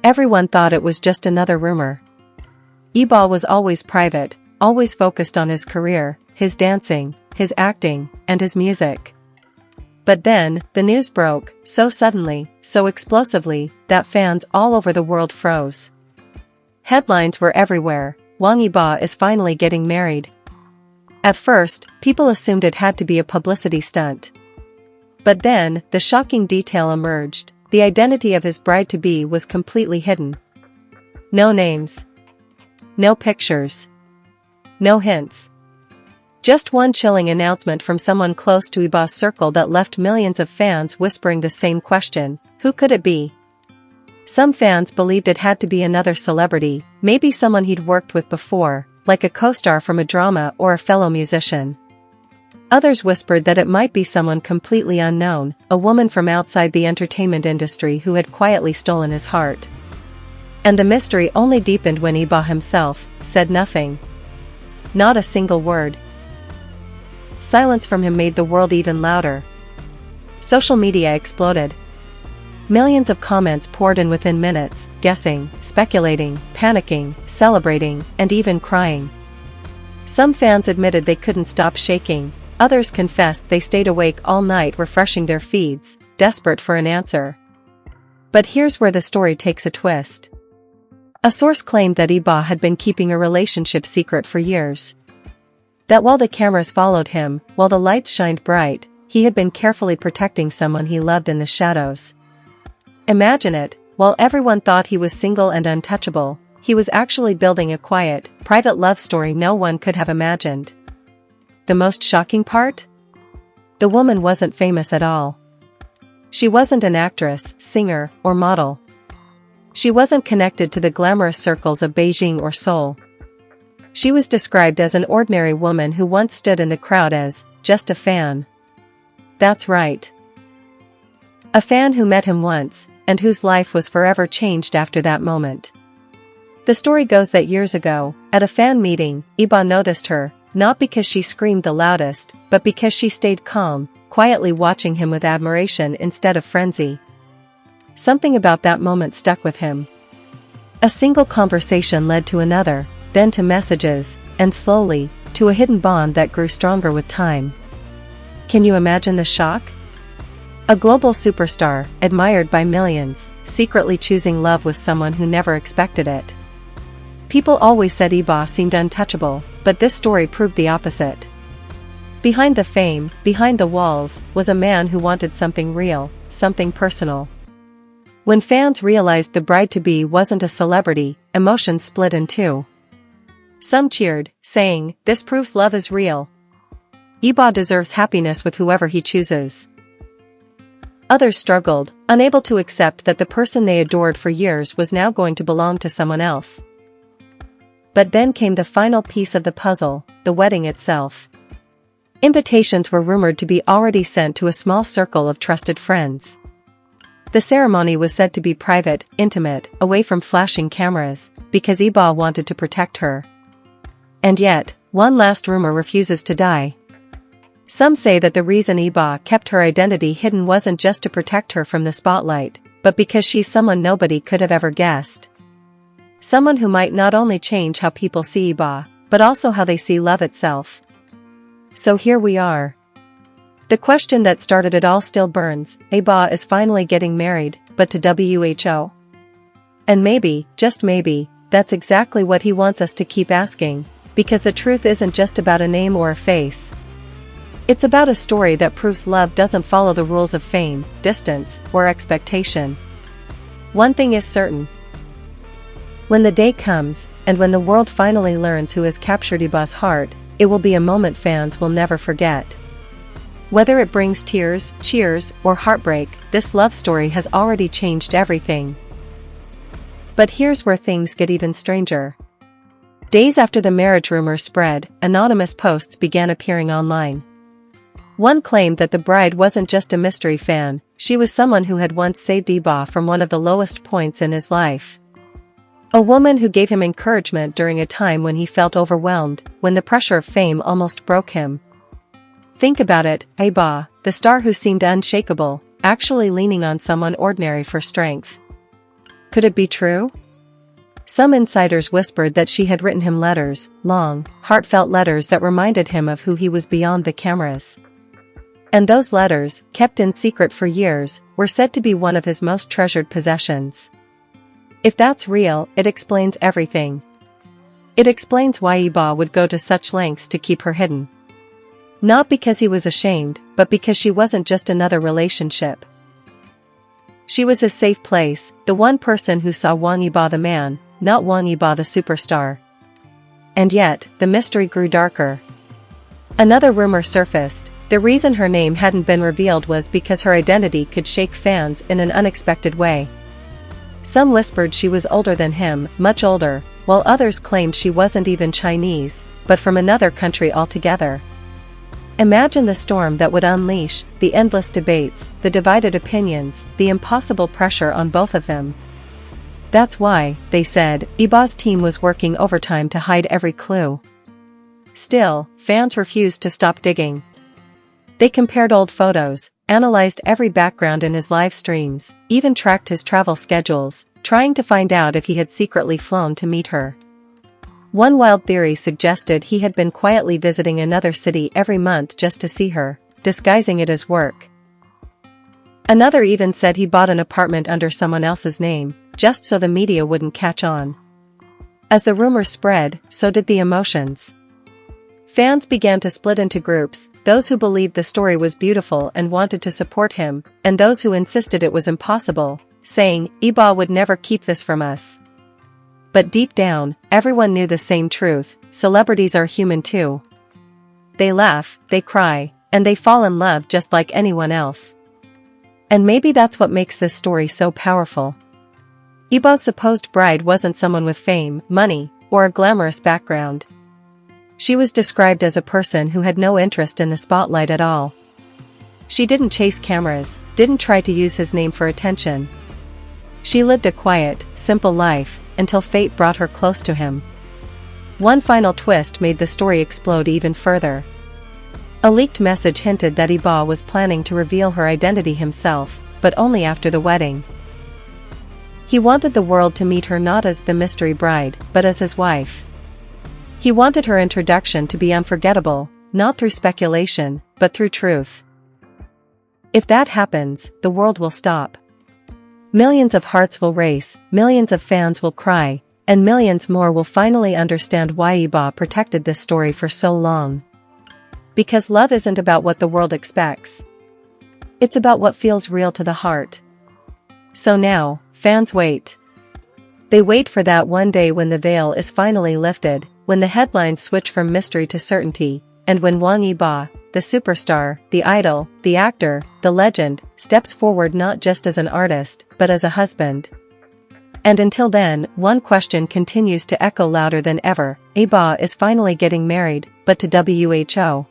everyone thought it was just another rumor. Yibo was always private, always focused on his career, his dancing, his acting, and his music. But then, the news broke, so suddenly, so explosively, that fans all over the world froze. Headlines were everywhere: Wang Yibo is finally getting married. At first, people assumed it had to be a publicity stunt. But then, the shocking detail emerged: the identity of his bride-to-be was completely hidden. No names. No pictures. No hints. Just one chilling announcement from someone close to Yibo's circle that left millions of fans whispering the same question: who could it be? Some fans believed it had to be another celebrity, maybe someone he'd worked with before, like a co-star from a drama or a fellow musician. Others whispered that it might be someone completely unknown, a woman from outside the entertainment industry who had quietly stolen his heart. And the mystery only deepened when Yibo himself said nothing. Not a single word. Silence from him made the world even louder. Social media exploded. Millions of comments poured in within minutes, guessing, speculating, panicking, celebrating, and even crying. Some fans admitted they couldn't stop shaking. Others confessed they stayed awake all night refreshing their feeds, desperate for an answer. But here's where the story takes a twist. A source claimed that Yibo had been keeping a relationship secret for years. That while the cameras followed him, while the lights shined bright, he had been carefully protecting someone he loved in the shadows. Imagine it, while everyone thought he was single and untouchable, he was actually building a quiet, private love story no one could have imagined. The most shocking part? The woman wasn't famous at all. She wasn't an actress, singer, or model. She wasn't connected to the glamorous circles of Beijing or Seoul. She was described as an ordinary woman who once stood in the crowd as just a fan. That's right. A fan who met him once, and whose life was forever changed after that moment. The story goes that years ago, at a fan meeting, Yibo noticed her, not because she screamed the loudest, but because she stayed calm, quietly watching him with admiration instead of frenzy. Something about that moment stuck with him. A single conversation led to another, then to messages, and slowly, to a hidden bond that grew stronger with time. Can you imagine the shock? A global superstar, admired by millions, secretly choosing love with someone who never expected it. People always said Yibo seemed untouchable, but this story proved the opposite. Behind the fame, behind the walls, was a man who wanted something real, something personal. When fans realized the bride-to-be wasn't a celebrity, emotions split in two. Some cheered, saying, "This proves love is real. Yibo deserves happiness with whoever he chooses." Others struggled, unable to accept that the person they adored for years was now going to belong to someone else. But then came the final piece of the puzzle, the wedding itself. Invitations were rumored to be already sent to a small circle of trusted friends. The ceremony was said to be private, intimate, away from flashing cameras, because Yibo wanted to protect her. And yet, one last rumor refuses to die. Some say that the reason Yibo kept her identity hidden wasn't just to protect her from the spotlight, but because she's someone nobody could have ever guessed. Someone who might not only change how people see Yibo, but also how they see love itself. So here we are. The question that started it all still burns. Yibo is finally getting married, but to WHO? And maybe, just maybe, that's exactly what he wants us to keep asking, because the truth isn't just about a name or a face. It's about a story that proves love doesn't follow the rules of fame, distance, or expectation. One thing is certain. When the day comes, and when the world finally learns who has captured Yibo's heart, it will be a moment fans will never forget. Whether it brings tears, cheers, or heartbreak, this love story has already changed everything. But here's where things get even stranger. Days after the marriage rumors spread, anonymous posts began appearing online. One claimed that the bride wasn't just a mystery fan, she was someone who had once saved Yibo from one of the lowest points in his life. A woman who gave him encouragement during a time when he felt overwhelmed, when the pressure of fame almost broke him. Think about it, Yibo, the star who seemed unshakable, actually leaning on someone ordinary for strength. Could it be true? Some insiders whispered that she had written him letters, long, heartfelt letters that reminded him of who he was beyond the cameras. And those letters, kept in secret for years, were said to be one of his most treasured possessions. If that's real, it explains everything. It explains why Yibo would go to such lengths to keep her hidden. Not because he was ashamed, but because she wasn't just another relationship. She was his safe place, the one person who saw Wang Yibo the man, not Wang Yibo the superstar. And yet, the mystery grew darker. Another rumor surfaced. The reason her name hadn't been revealed was because her identity could shake fans in an unexpected way. Some whispered she was older than him, much older, while others claimed she wasn't even Chinese, but from another country altogether. Imagine the storm that would unleash, the endless debates, the divided opinions, the impossible pressure on both of them. That's why, they said, Yibo's team was working overtime to hide every clue. Still, fans refused to stop digging. They compared old photos, analyzed every background in his live streams, even tracked his travel schedules, trying to find out if he had secretly flown to meet her. One wild theory suggested he had been quietly visiting another city every month just to see her, disguising it as work. Another even said he bought an apartment under someone else's name, just so the media wouldn't catch on. As the rumors spread, so did the emotions. Fans began to split into groups, those who believed the story was beautiful and wanted to support him, and those who insisted it was impossible, saying, Yibo would never keep this from us. But deep down, everyone knew the same truth: celebrities are human too. They laugh, they cry, and they fall in love just like anyone else. And maybe that's what makes this story so powerful. Yibo's supposed bride wasn't someone with fame, money, or a glamorous background. She was described as a person who had no interest in the spotlight at all. She didn't chase cameras, didn't try to use his name for attention. She lived a quiet, simple life, until fate brought her close to him. One final twist made the story explode even further. A leaked message hinted that Yibo was planning to reveal her identity himself, but only after the wedding. He wanted the world to meet her not as the mystery bride, but as his wife. He wanted her introduction to be unforgettable, not through speculation, but through truth. If that happens, the world will stop. Millions of hearts will race, millions of fans will cry, and millions more will finally understand why Yibo protected this story for so long. Because love isn't about what the world expects. It's about what feels real to the heart. So now, fans wait. They wait for that one day when the veil is finally lifted, when the headlines switch from mystery to certainty, and when Wang Yibo, the superstar, the idol, the actor, the legend, steps forward not just as an artist, but as a husband. And until then, one question continues to echo louder than ever: Yibo is finally getting married, but to WHO.